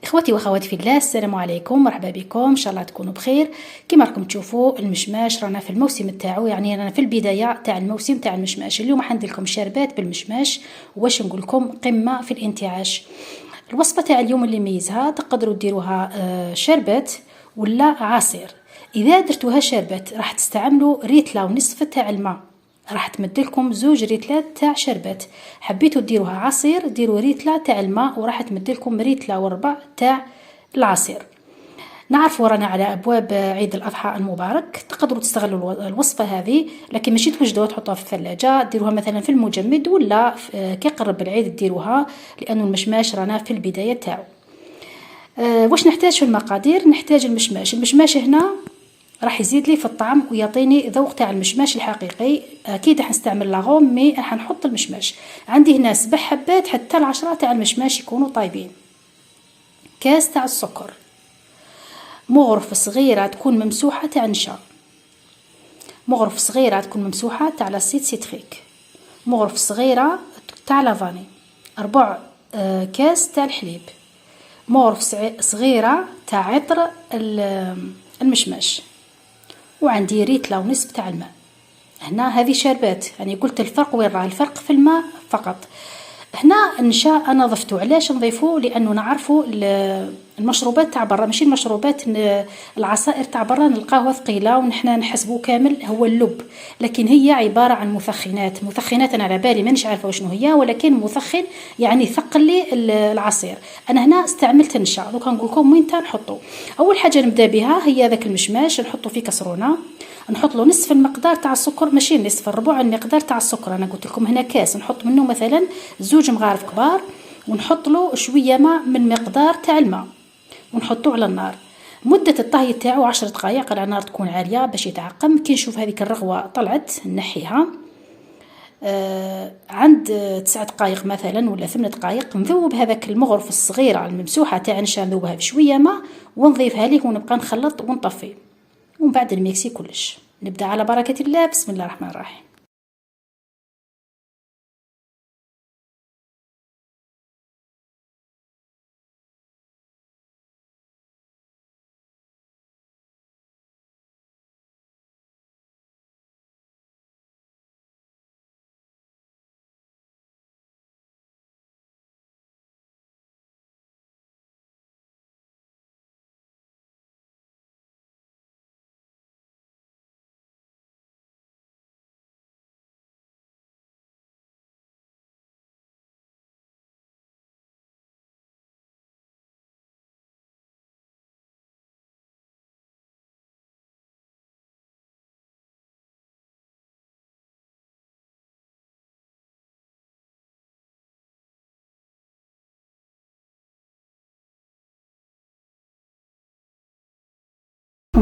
اخواتي واخواتي في الله، السلام عليكم، مرحبا بكم، ان شاء الله تكونوا بخير. كما راكم تشوفوا المشماش رانا في الموسم تاعو، يعني رانا في البدايه تاع الموسم تاع المشماش. اليوم راح ندير لكم شربات بالمشماش، واش نقول لكم قمه في الانتعاش. الوصفه تاع اليوم اللي ميزها تقدروا ديروها شربات ولا عصير. اذا درتوها شربات راح تستعملوا ريتله ونصف تاع الماء، راح تمدلكم 2 ريتلات تاع شربات. حبيتوا ديروها عصير ديروا ريتله تاع الماء، وراح تمدلكم ريتله وربع تاع العصير. نعرفوا رانا على ابواب عيد الاضحى المبارك، تقدروا تستغلوا الوصفه هذه، لكن ماشي توجدوها تحطوها في الثلاجه، ديروها مثلا في المجمد ولا كي قرب العيد ديروها، لانه المشماش رانا في البدايه تاعو. واش نحتاج في المقادير؟ نحتاج المشماش هنا راح يزيد لي في الطعم ويعطيني ذوق تاع المشماش الحقيقي. اكيد راح نستعمل لاغوم، مي راح نحط المشماش. عندي هنا 7 حبات حتى 10 تاع المشماش يكونوا طايبين. كاس تاع السكر، مغرفه صغيره تكون ممسوحه تاع نشا، مغرفه صغيره تكون ممسوحه تاع لاسيد سيتريك، مغرفه صغيره تاع لافاني، 4 كاس تاع الحليب، مغرفه صغيره تاع عطر المشماش، وعندي ريتله ونصف تاع الماء. هنا هذه شربات، يعني قلت الفرق وين راه الفرق في الماء فقط. هنا النشا انا ضفته، علاش نضيفه؟ لانه نعرفوا المشروبات تاع برا، ماشي المشروبات العصائر تاع برا نلقاوها ثقيله ونحنا نحسبوه كامل هو اللب، لكن هي عباره عن مثخنات انا على بالي مانيش عارفه شنو هي، ولكن مثخن يعني ثقل لي العصير. انا هنا استعملت النشا. دوكا نقول لكم وين نحطو. اول حاجه نبدا بها هي ذاك المشماش، نحطه في كسرونه، نحط له نصف المقدار تاع السكر، ماشي نصف، الربع المقدار تاع السكر. انا قلت لكم هنا كاس، نحط منه مثلا 2 مغارف كبار، ونحط له شويه ماء من مقدار تاع الماء، ونحطوه على النار. مده الطهي تاعو 10 دقائق على نار تكون عاليه باش يتعقم. كي نشوف هذيك الرغوه طلعت نحيها. عند 9 دقائق مثلا ولا 8 دقائق نذوب هذاك المغرف الصغيره الممسوحه تاع نشا، نذوبها بشويه ماء ونضيفها ليه ونبقى نخلط ونطفي، ومن بعد الميكسي كلش. نبدا على بركه الله. بسم الله الرحمن الرحيم.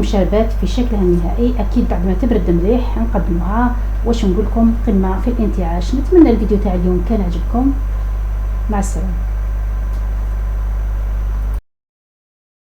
شربات في شكلها النهائي، اكيد بعد ما تبرد مليح نقدموها. واش نقول لكم، قمه في الانتعاش. نتمنى الفيديو تاع اليوم كان عجبكم. مع السلامه.